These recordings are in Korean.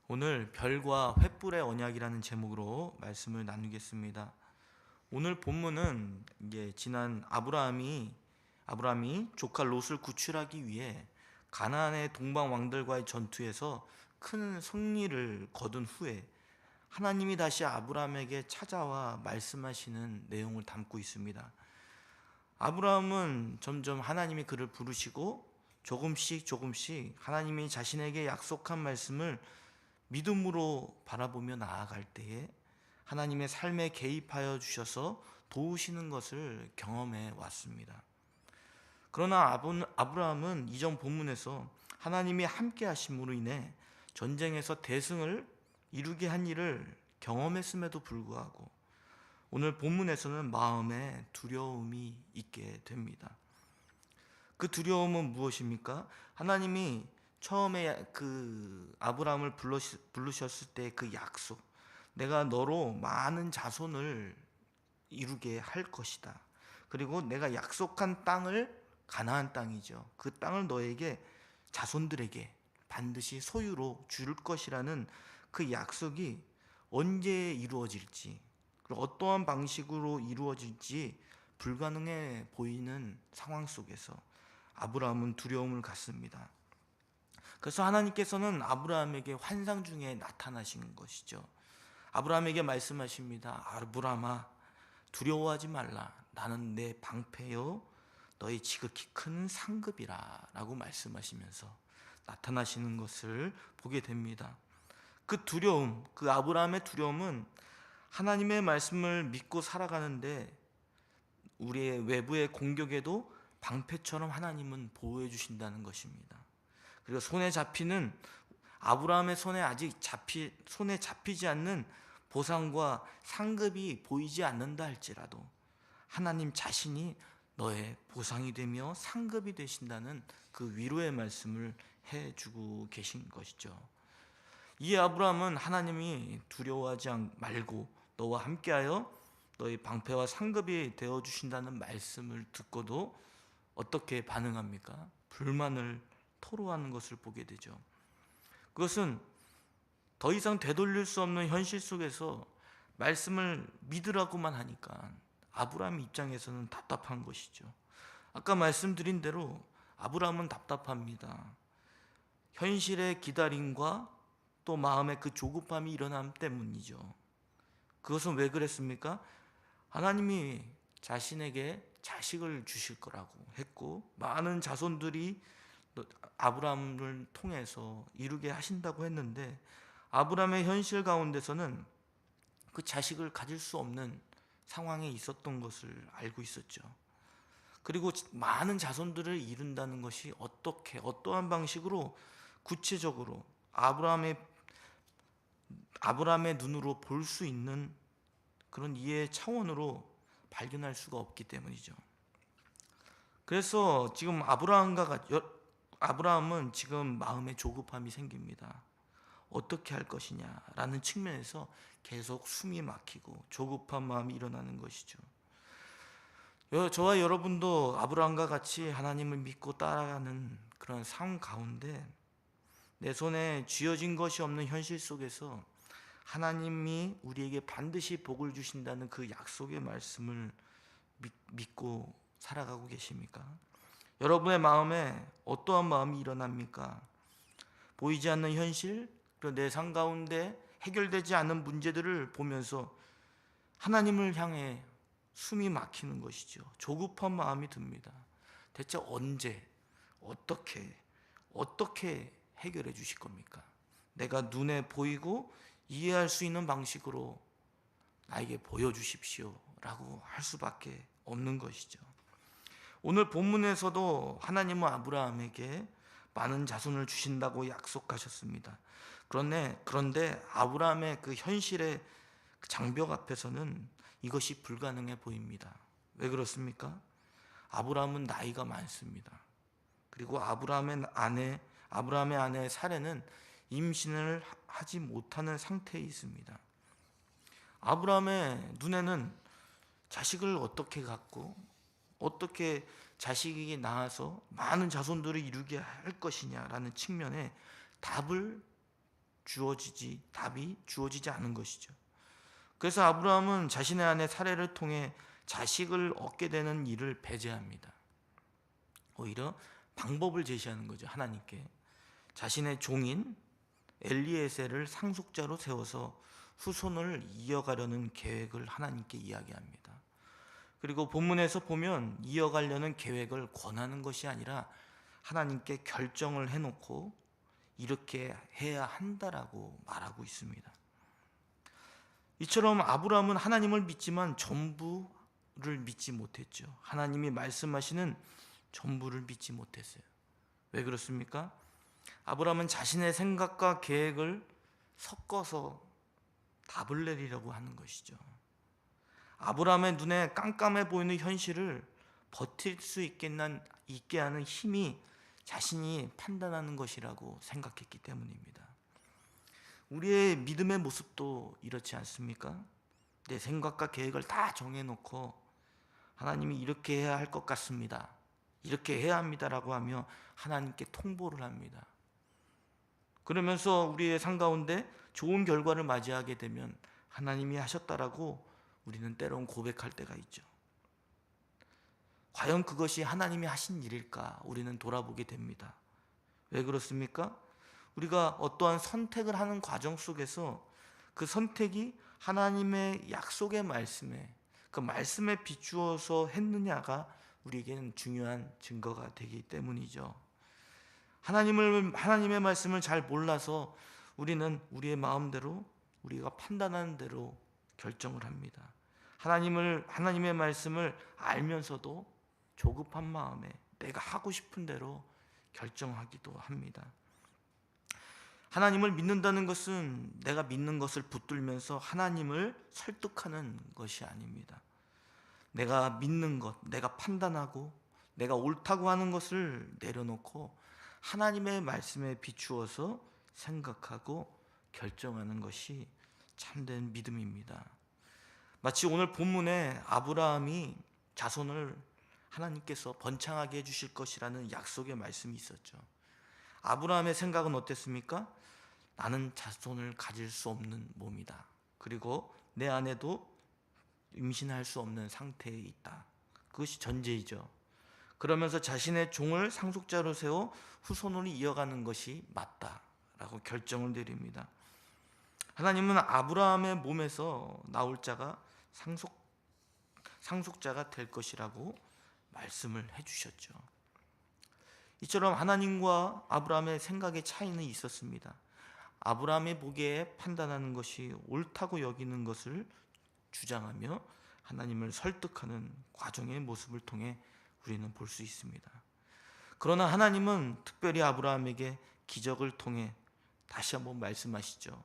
오늘 별과 횃불의 언약이라는 제목으로 말씀을 나누겠습니다. 오늘 본문은 이제 지난 아브라함이 조카 롯을 구출하기 위해 가나안의 동방 왕들과의 전투에서 큰 승리를 거둔 후에 하나님이 다시 아브라함에게 찾아와 말씀하시는 내용을 담고 있습니다. 아브라함은 점점 하나님이 그를 부르시고 조금씩 하나님이 자신에게 약속한 말씀을 믿음으로 바라보며 나아갈 때에 하나님의 삶에 개입하여 주셔서 도우시는 것을 경험해 왔습니다. 그러나 아브라함은 이전 본문에서 하나님이 함께 하심으로 인해 전쟁에서 대승을 이루게 한 일을 경험했음에도 불구하고 오늘 본문에서는 마음에 두려움이 있게 됩니다. 그 두려움은 무엇입니까? 하나님이 처음에 그 아브라함을 부르셨을 때 그 약속, 내가 너로 많은 자손을 이루게 할 것이다. 그리고 내가 약속한 땅을, 가나안 땅이죠, 그 땅을 너에게, 자손들에게 반드시 소유로 줄 것이라는 그 약속이 언제 이루어질지, 그리고 어떠한 방식으로 이루어질지 불가능해 보이는 상황 속에서 아브라함은 두려움을 갖습니다. 그래서 하나님께서는 아브라함에게 환상 중에 나타나신 것이죠. 아브라함에게 말씀하십니다. 아브라함아, 두려워하지 말라. 나는 내 방패요 너의 지극히 큰 상급이라 라고 말씀하시면서 나타나시는 것을 보게 됩니다. 그 두려움, 그 아브라함의 두려움은 하나님의 말씀을 믿고 살아가는데 우리의 외부의 공격에도 방패처럼 하나님은 보호해 주신다는 것입니다. 그리고 아브라함의 손에 잡히지 않는 보상과 상급이 보이지 않는다 할지라도 하나님 자신이 너의 보상이 되며 상급이 되신다는 그 위로의 말씀을 해주고 계신 것이죠. 이 아브라함은 하나님이 두려워하지 말고 너와 함께하여 너의 방패와 상급이 되어주신다는 말씀을 듣고도 어떻게 반응합니까? 불만을 토로하는 것을 보게 되죠. 그것은 더 이상 되돌릴 수 없는 현실 속에서 말씀을 믿으라고만 하니까 아브라함 입장에서는 답답한 것이죠. 아까 말씀드린 대로 아브라함은 답답합니다. 현실의 기다림과 또 마음의 그 조급함이 일어남 때문이죠. 그것은 왜 그랬습니까? 하나님이 자신에게 자식을 주실 거라고 했고 많은 자손들이 아브라함을 통해서 이루게 하신다고 했는데 아브라함의 현실 가운데서는 그 자식을 가질 수 없는 상황에 있었던 것을 알고 있었죠. 그리고 많은 자손들을 이룬다는 것이 어떠한 방식으로 구체적으로 아브라함의 눈으로 볼 수 있는 그런 이해의 차원으로 발견할 수가 없기 때문이죠. 그래서 지금 아브라함은 지금 마음에 조급함이 생깁니다. 어떻게 할 것이냐라는 측면에서 계속 숨이 막히고 조급한 마음이 일어나는 것이죠. 저와 여러분도 아브라함과 같이 하나님을 믿고 따라가는 그런 삶 가운데 내 손에 쥐어진 것이 없는 현실 속에서 하나님이 우리에게 반드시 복을 주신다는 그 약속의 말씀을 믿고 살아가고 계십니까? 여러분의 마음에 어떠한 마음이 일어납니까? 보이지 않는 현실, 그리고 내 삶 가운데 해결되지 않은 문제들을 보면서 하나님을 향해 숨이 막히는 것이죠. 조급한 마음이 듭니다. 대체 언제, 어떻게 해결해 주실 겁니까? 내가 눈에 보이고 이해할 수 있는 방식으로 나에게 보여주십시오 라고 할 수밖에 없는 것이죠. 오늘 본문에서도 하나님은 아브라함에게 많은 자손을 주신다고 약속하셨습니다. 그런데 아브라함의 그 현실의 장벽 앞에서는 이것이 불가능해 보입니다. 왜 그렇습니까? 아브라함은 나이가 많습니다. 그리고 아브라함의 아내 사레는 임신을 하지 못하는 상태에 있습니다. 아브라함의 눈에는 자식을 어떻게 갖고 어떻게 자식이 낳아서 많은 자손들을 이루게 할 것이냐라는 측면에 답을 답이 주어지지 않은 것이죠. 그래서 아브라함은 자신의 아내 사례를 통해 자식을 얻게 되는 일을 배제합니다. 오히려 방법을 제시하는 거죠. 하나님께 자신의 종인 엘리에셀을 상속자로 세워서 후손을 이어가려는 계획을 하나님께 이야기합니다. 그리고 본문에서 보면 이어가려는 계획을 권하는 것이 아니라 하나님께 결정을 해놓고 이렇게 해야 한다라고 말하고 있습니다. 이처럼 아브라함은 하나님을 믿지만 전부를 믿지 못했죠. 하나님이 말씀하시는 전부를 믿지 못했어요. 왜 그렇습니까? 아브라함은 자신의 생각과 계획을 섞어서 답을 내리려고 하는 것이죠. 아브라함의 눈에 깜깜해 보이는 현실을 버틸 수 있게 하는 힘이 자신이 판단하는 것이라고 생각했기 때문입니다. 우리의 믿음의 모습도 이렇지 않습니까? 내 생각과 계획을 다 정해놓고 하나님이 이렇게 해야 할 것 같습니다, 이렇게 해야 합니다라고 하며 하나님께 통보를 합니다. 그러면서 우리의 삶 가운데 좋은 결과를 맞이하게 되면 하나님이 하셨다라고 우리는 때로는 고백할 때가 있죠. 과연 그것이 하나님이 하신 일일까? 우리는 돌아보게 됩니다. 왜 그렇습니까? 우리가 어떠한 선택을 하는 과정 속에서 그 선택이 하나님의 약속의 말씀에, 그 말씀에 비추어서 했느냐가 우리에게는 중요한 증거가 되기 때문이죠. 하나님의 말씀을 잘 몰라서 우리는 우리의 마음대로, 우리가 판단하는 대로 결정을 합니다. 하나님의 말씀을 알면서도 조급한 마음에 내가 하고 싶은 대로 결정하기도 합니다. 하나님을 믿는다는 것은 내가 믿는 것을 붙들면서 하나님을 설득하는 것이 아닙니다. 내가 믿는 것, 내가 판단하고 내가 옳다고 하는 것을 내려놓고 하나님의 말씀에 비추어서 생각하고 결정하는 것이 참된 믿음입니다. 마치 오늘 본문에 아브라함이 자손을 하나님께서 번창하게 해주실 것이라는 약속의 말씀이 있었죠. 아브라함의 생각은 어땠습니까? 나는 자손을 가질 수 없는 몸이다. 그리고 내 아내도 임신할 수 없는 상태에 있다. 그것이 전제이죠. 그러면서 자신의 종을 상속자로 세워 후손으로 이어가는 것이 맞다라고 결정을 내립니다. 하나님은 아브라함의 몸에서 나올 자가 상속자가 될 것이라고 말씀을 해주셨죠. 이처럼 하나님과 아브라함의 생각의 차이는 있었습니다. 아브라함이 보기에 판단하는 것이 옳다고 여기는 것을 주장하며 하나님을 설득하는 과정의 모습을 통해 우리는 볼 수 있습니다. 그러나 하나님은 특별히 아브라함에게 기적을 통해 다시 한번 말씀하시죠.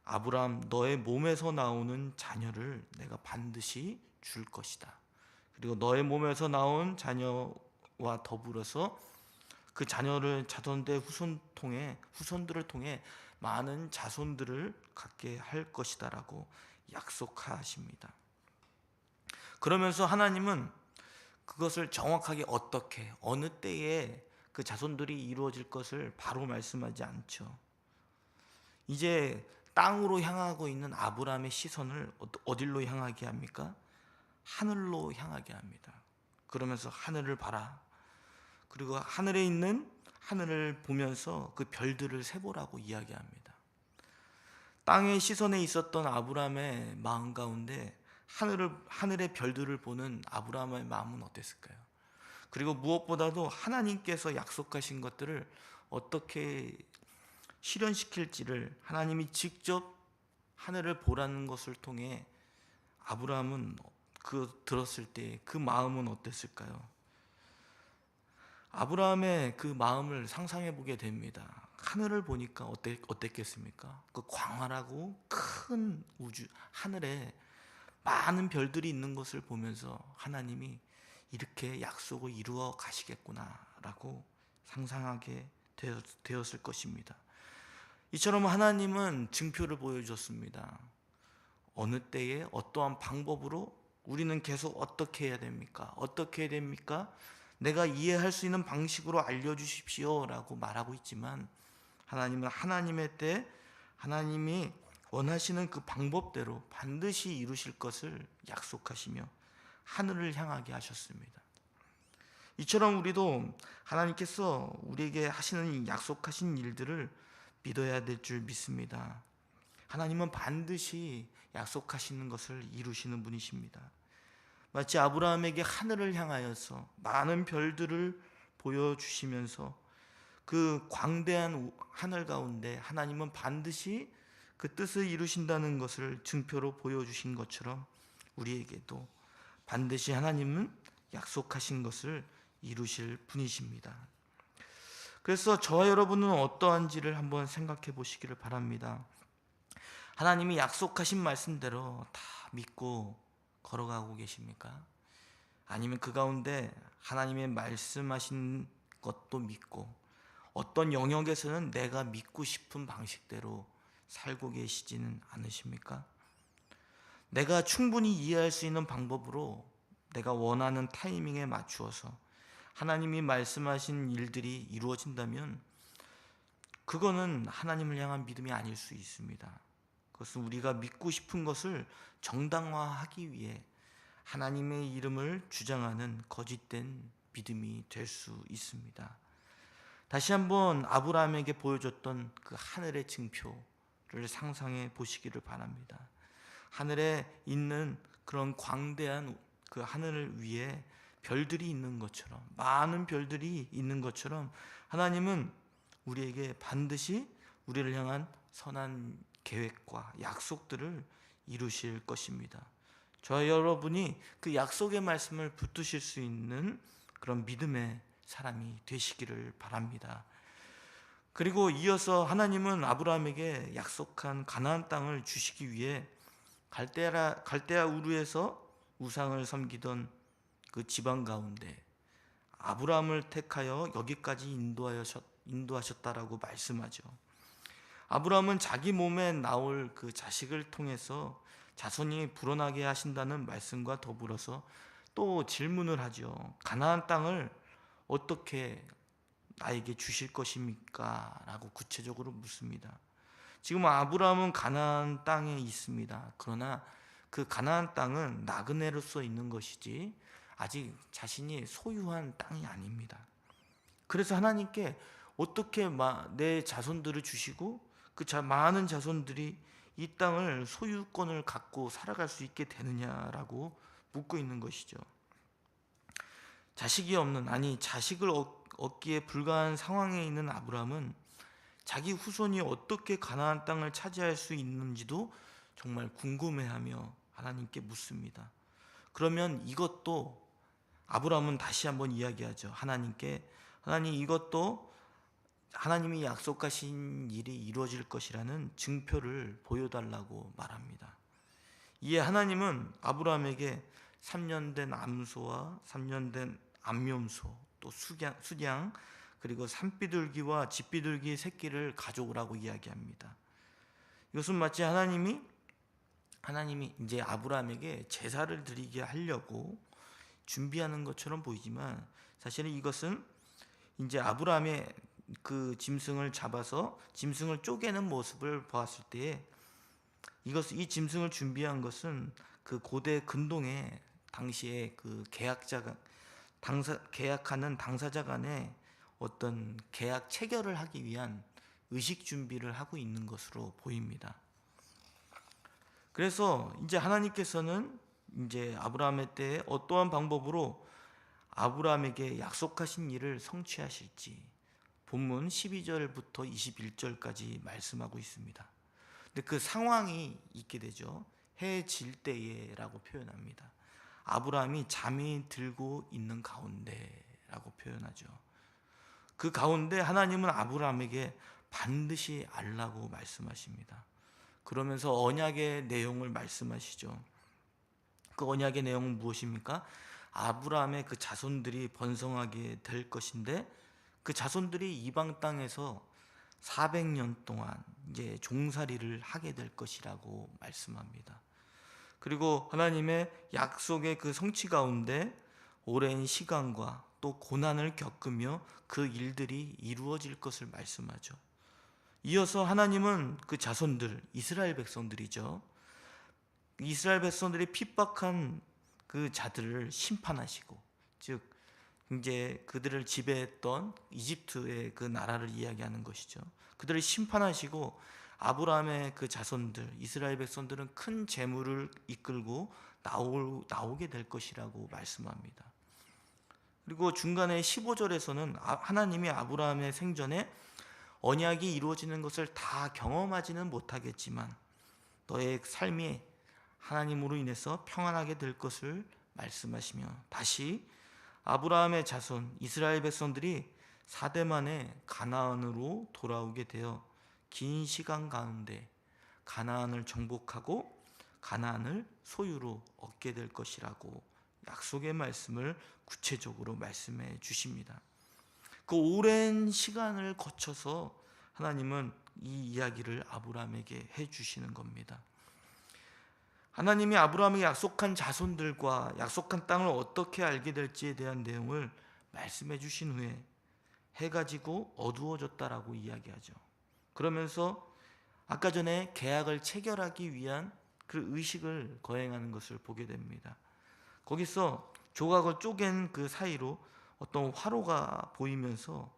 아브라함, 너의 몸에서 나오는 자녀를 내가 반드시 줄 것이다. 그리고 너의 몸에서 나온 자녀와 더불어서 그 자손들의 후손들을 통해 많은 자손들을 갖게 할 것이다라고 약속하십니다. 그러면서 하나님은 그것을 정확하게 어떻게, 어느 때에 그 자손들이 이루어질 것을 바로 말씀하지 않죠. 이제 땅으로 향하고 있는 아브라함의 시선을 어디로 향하게 합니까? 하늘로 향하게 합니다. 그러면서 하늘을 봐라. 그리고 하늘에 있는 하늘을 보면서 그 별들을 세보라고 이야기합니다. 땅의 시선에 있었던 아브라함의 마음 가운데 하늘의 별들을 보는 아브라함의 마음은 어땠을까요? 그리고 무엇보다도 하나님께서 약속하신 것들을 어떻게 실현시킬지를 하나님이 직접 하늘을 보라는 것을 통해 아브라함은 들었을 때 그 마음은 어땠을까요? 아브라함의 그 마음을 상상해 보게 됩니다. 하늘을 보니까 어땠겠습니까? 그 광활하고 큰 우주, 하늘에 많은 별들이 있는 것을 보면서 하나님이 이렇게 약속을 이루어 가시겠구나라고 상상하게 되었을 것입니다. 이처럼 하나님은 증표를 보여주셨습니다. 어느 때에 어떠한 방법으로 우리는 계속 어떻게 해야 됩니까? 어떻게 해야 됩니까? 내가 이해할 수 있는 방식으로 알려주십시오 라고 말하고 있지만 하나님은 하나님의 때 하나님이 원하시는 그 방법대로 반드시 이루실 것을 약속하시며 하늘을 향하게 하셨습니다. 이처럼 우리도 하나님께서 우리에게 하시는 이 약속하신 일들을 믿어야 될 줄 믿습니다. 하나님은 반드시 약속하시는 것을 이루시는 분이십니다. 마치 아브라함에게 하늘을 향하여서 많은 별들을 보여주시면서 그 광대한 하늘 가운데 하나님은 반드시 그 뜻을 이루신다는 것을 증표로 보여주신 것처럼 우리에게도 반드시 하나님은 약속하신 것을 이루실 분이십니다. 그래서 저와 여러분은 어떠한지를 한번 생각해 보시기를 바랍니다. 하나님이 약속하신 말씀대로 다 믿고 걸어가고 계십니까? 아니면 그 가운데 하나님의 말씀하신 것도 믿고 어떤 영역에서는 내가 믿고 싶은 방식대로 살고 계시지는 않으십니까? 내가 충분히 이해할 수 있는 방법으로 내가 원하는 타이밍에 맞추어서 하나님이 말씀하신 일들이 이루어진다면 그거는 하나님을 향한 믿음이 아닐 수 있습니다. 그것은 우리가 믿고 싶은 것을 정당화하기 위해 하나님의 이름을 주장하는 거짓된 믿음이 될 수 있습니다. 다시 한번 아브라함에게 보여줬던 그 하늘의 증표를 상상해 보시기를 바랍니다. 하늘에 있는 그런 광대한 그 하늘 위에 별들이 있는 것처럼, 많은 별들이 있는 것처럼 하나님은 우리에게 반드시 우리를 향한 선한 계획과 약속들을 이루실 것입니다. 저와 여러분이 그 약속의 말씀을 붙드실 수 있는 그런 믿음의 사람이 되시기를 바랍니다. 그리고 이어서 하나님은 아브라함에게 약속한 가나안 땅을 주시기 위해 갈대아 우르에서 우상을 섬기던 그 지방 가운데 아브라함을 택하여 여기까지 인도하셨다라고 말씀하죠. 아브라함은 자기 몸에 나올 그 자식을 통해서 자손이 불어나게 하신다는 말씀과 더불어서 또 질문을 하죠. 가나안 땅을 어떻게 나에게 주실 것입니까? 라고 구체적으로 묻습니다. 지금 아브라함은 가나안 땅에 있습니다. 그러나 그 가나안 땅은 나그네로서 있는 것이지 아직 자신이 소유한 땅이 아닙니다. 그래서 하나님께 어떻게 내 자손들을 주시고 그 많은 자손들이 이 땅을 소유권을 갖고 살아갈 수 있게 되느냐라고 묻고 있는 것이죠. 자식이 없는, 아니 자식을 얻기에 불가한 상황에 있는 아브라함은 자기 후손이 어떻게 가나안 땅을 차지할 수 있는지도 정말 궁금해하며 하나님께 묻습니다. 그러면 이것도 아브라함은 다시 한번 이야기하죠. 하나님께, 하나님 이것도 하나님이 약속하신 일이 이루어질 것이라는 증표를 보여달라고 말합니다. 이에 하나님은 아브라함에게 3년 된 암소와 3년 된 암염소, 또 수양, 그리고 산비둘기와 집비둘기 새끼를 가져오라고 이야기합니다. 이것은 마치 하나님이 이제 아브라함에게 제사를 드리게 하려고 준비하는 것처럼 보이지만 사실은 이것은 이제 아브라함의 그 짐승을 잡아서 짐승을 쪼개는 모습을 보았을 때에 이 짐승을 준비한 것은 그 고대 근동에 당시에 그 계약하는 당사자 간에 어떤 계약 체결을 하기 위한 의식 준비를 하고 있는 것으로 보입니다. 그래서 이제 하나님께서는 이제 아브라함의 때에 어떠한 방법으로 아브라함에게 약속하신 일을 성취하실지 본문 12절부터 21절까지 말씀하고 있습니다. 근데 그 상황이 있게 되죠. 해 질 때에라고 표현합니다. 아브라함이 잠이 들고 있는 가운데라고 표현하죠. 그 가운데 하나님은 아브라함에게 반드시 알라고 말씀하십니다. 그러면서 언약의 내용을 말씀하시죠. 그 언약의 내용은 무엇입니까? 아브라함의 그 자손들이 번성하게 될 것인데 그 자손들이 이방 땅에서 400년 동안 이제 종살이를 하게 될 것이라고 말씀합니다. 그리고 하나님의 약속의 그 성취 가운데 오랜 시간과 또 고난을 겪으며 그 일들이 이루어질 것을 말씀하죠. 이어서 하나님은 그 자손들, 이스라엘 백성들이죠. 이스라엘 백성들이 핍박한 그 자들을 심판하시고, 즉 이제 그들을 지배했던 이집트의 그 나라를 이야기하는 것이죠. 그들을 심판하시고 아브라함의 그 자손들, 이스라엘 백성들은 큰 재물을 이끌고 나오게 될 것이라고 말씀합니다. 그리고 중간에 15절에서는 하나님이 아브라함의 생전에 언약이 이루어지는 것을 다 경험하지는 못하겠지만 너의 삶이 하나님으로 인해서 평안하게 될 것을 말씀하시며, 다시 아브라함의 자손 이스라엘 백성들이 4대 만에 가나안으로 돌아오게 되어 긴 시간 가운데 가나안을 정복하고 가나안을 소유로 얻게 될 것이라고 약속의 말씀을 구체적으로 말씀해 주십니다. 그 오랜 시간을 거쳐서 하나님은 이 이야기를 아브라함에게 해 주시는 겁니다. 하나님이 아브라함에게 약속한 자손들과 약속한 땅을 어떻게 알게 될지에 대한 내용을 말씀해 주신 후에 해가 지고 어두워졌다라고 이야기하죠. 그러면서 아까 전에 계약을 체결하기 위한 그 의식을 거행하는 것을 보게 됩니다. 거기서 조각을 쪼갠 그 사이로 어떤 화로가 보이면서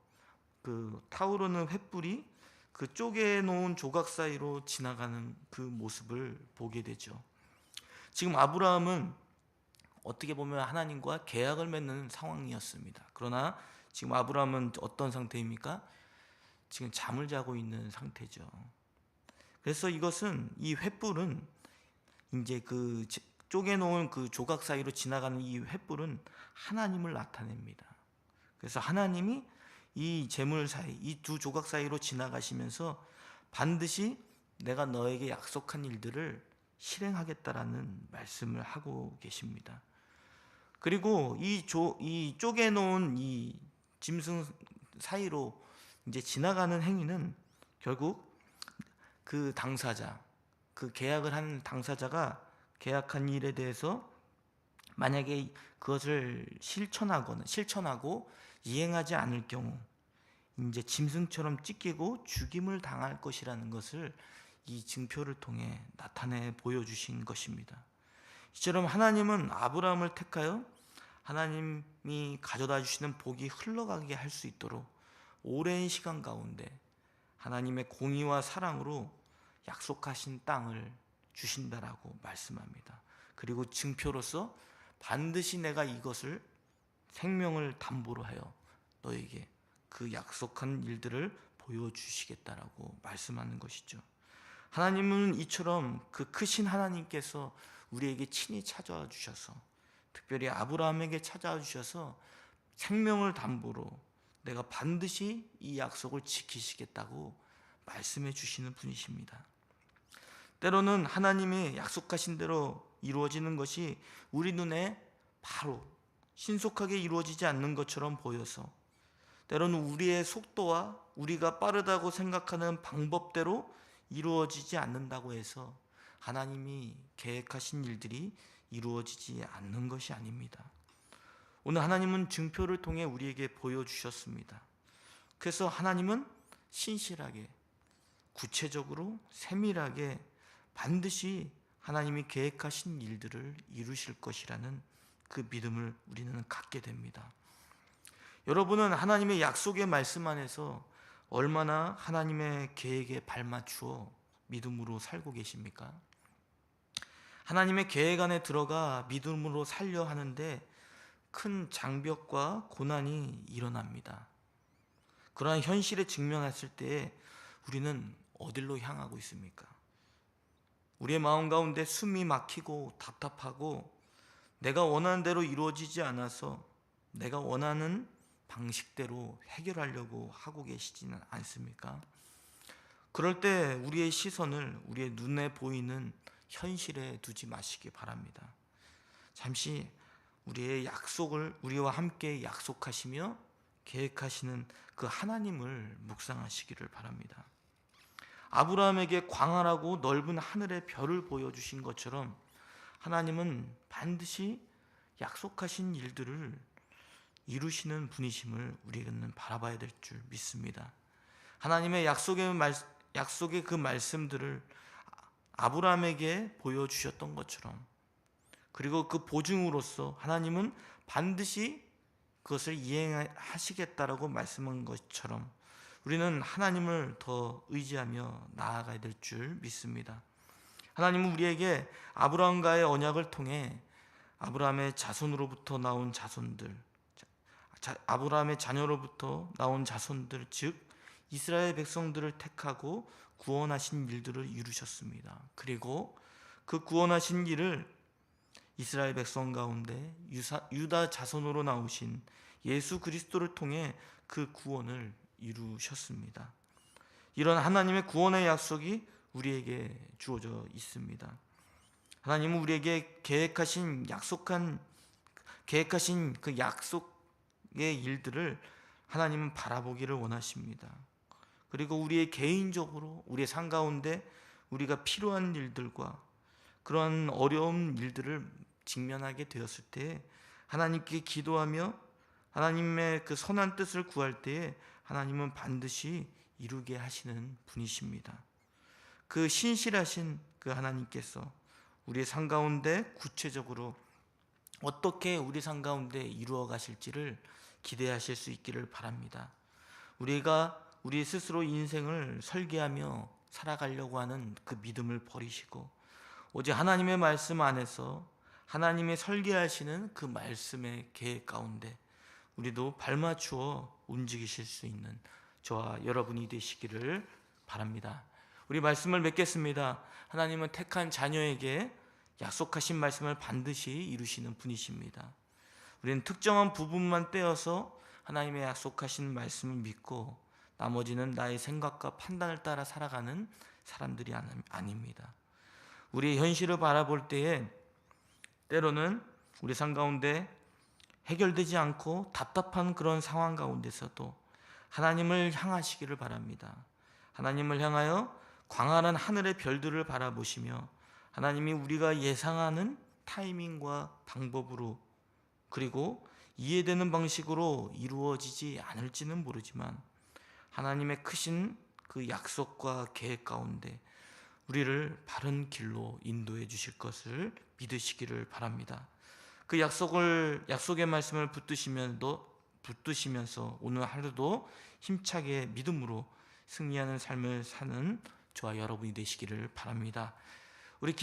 그 타오르는 횃불이 그 쪼개놓은 조각 사이로 지나가는 그 모습을 보게 되죠. 지금 아브라함은 어떻게 보면 하나님과 계약을 맺는 상황이었습니다. 그러나 지금 아브라함은 어떤 상태입니까? 지금 잠을 자고 있는 상태죠. 그래서 이것은, 이 횃불은 이제 그 쪼개놓은 그 조각 사이로 지나가는 이 횃불은 하나님을 나타냅니다. 그래서 하나님이 이 재물 사이, 이 두 조각 사이로 지나가시면서 반드시 내가 너에게 약속한 일들을 실행하겠다라는 말씀을 하고 계십니다. 그리고 이 쪼개놓은 이 짐승 사이로 이제 지나가는 행위는 결국 그 당사자, 그 계약을 한 당사자가 계약한 일에 대해서 만약에 그것을 실천하고 이행하지 않을 경우 이제 짐승처럼 찢기고 죽임을 당할 것이라는 것을 이 증표를 통해 나타내 보여주신 것입니다. 이처럼 하나님은 아브라함을 택하여 하나님이 가져다 주시는 복이 흘러가게 할 수 있도록 오랜 시간 가운데 하나님의 공의와 사랑으로 약속하신 땅을 주신다라고 말씀합니다. 그리고 증표로서 반드시 내가 이것을 생명을 담보로 하여 너에게 그 약속한 일들을 보여주시겠다라고 말씀하는 것이죠. 하나님은 이처럼 그 크신 하나님께서 우리에게 친히 찾아와 주셔서, 특별히 아브라함에게 찾아와 주셔서 생명을 담보로 내가 반드시 이 약속을 지키시겠다고 말씀해 주시는 분이십니다. 때로는 하나님이 약속하신 대로 이루어지는 것이 우리 눈에 바로 신속하게 이루어지지 않는 것처럼 보여서, 때로는 우리의 속도와 우리가 빠르다고 생각하는 방법대로 이루어지지 않는다고 해서 하나님이 계획하신 일들이 이루어지지 않는 것이 아닙니다. 오늘 하나님은 증표를 통해 우리에게 보여주셨습니다. 그래서 하나님은 신실하게, 구체적으로, 세밀하게 반드시 하나님이 계획하신 일들을 이루실 것이라는 그 믿음을 우리는 갖게 됩니다. 여러분은 하나님의 약속의 말씀 안에서 얼마나 하나님의 계획에 발맞추어 믿음으로 살고 계십니까? 하나님의 계획 안에 들어가 믿음으로 살려 하는데 큰 장벽과 고난이 일어납니다. 그러한 현실에 직면했을 때 우리는 어디로 향하고 있습니까? 우리의 마음 가운데 숨이 막히고 답답하고 내가 원하는 대로 이루어지지 않아서 내가 원하는 방식대로 해결하려고 하고 계시지는 않습니까? 그럴 때 우리의 시선을 우리의 눈에 보이는 현실에 두지 마시기 바랍니다. 잠시 우리의 약속을, 우리와 함께 약속하시며 계획하시는 그 하나님을 묵상하시기를 바랍니다. 아브라함에게 광활하고 넓은 하늘의 별을 보여주신 것처럼 하나님은 반드시 약속하신 일들을 이루시는 분이심을 우리는 바라봐야 될 줄 믿습니다. 하나님의 약속의 약속의 그 말씀들을 아브라함에게 보여주셨던 것처럼, 그리고 그 보증으로서 하나님은 반드시 그것을 이행하시겠다라고 말씀한 것처럼 우리는 하나님을 더 의지하며 나아가야 될 줄 믿습니다. 하나님은 우리에게 아브라함과의 언약을 통해 아브라함의 자손으로부터 나온 자손들, 아브라함의 자녀로부터 나온 자손들, 즉 이스라엘 백성들을 택하고 구원하신 일들을 이루셨습니다. 그리고 그 구원하신 일을 이스라엘 백성 가운데 유다 자손으로 나오신 예수 그리스도를 통해 그 구원을 이루셨습니다. 이런 하나님의 구원의 약속이 우리에게 주어져 있습니다. 하나님은 우리에게 계획하신 그 약속의 일들을 하나님은 바라보기를 원하십니다. 그리고 우리의 개인적으로 우리의 삶 가운데 우리가 필요한 일들과 그런 어려운 일들을 직면하게 되었을 때 하나님께 기도하며 하나님의 그 선한 뜻을 구할 때에 하나님은 반드시 이루게 하시는 분이십니다. 그 신실하신 그 하나님께서 우리의 삶 가운데 구체적으로 어떻게 우리 삶 가운데 이루어 가실지를 기대하실 수 있기를 바랍니다. 우리가 우리 스스로 인생을 설계하며 살아가려고 하는 그 믿음을 버리시고 오직 하나님의 말씀 안에서 하나님의 설계하시는 그 말씀의 계획 가운데 우리도 발맞추어 움직이실 수 있는 저와 여러분이 되시기를 바랍니다. 우리 말씀을 맺겠습니다. 하나님은 택한 자녀에게 약속하신 말씀을 반드시 이루시는 분이십니다. 우리는 특정한 부분만 떼어서 하나님의 약속하신 말씀을 믿고 나머지는 나의 생각과 판단을 따라 살아가는 사람들이 아닙니다. 우리의 현실을 바라볼 때에 때로는 우리 삶 가운데 해결되지 않고 답답한 그런 상황 가운데서도 하나님을 향하시기를 바랍니다. 하나님을 향하여 광활한 하늘의 별들을 바라보시며 하나님이 우리가 예상하는 타이밍과 방법으로 그리고 이해되는 방식으로 이루어지지 않을지는 모르지만 하나님의 크신 그 약속과 계획 가운데 우리를 바른 길로 인도해 주실 것을 믿으시기를 바랍니다. 그 약속의 말씀을 붙드시면서 오늘 하루도 힘차게 믿음으로 승리하는 삶을 사는 저와 여러분이 되시기를 바랍니다. 우리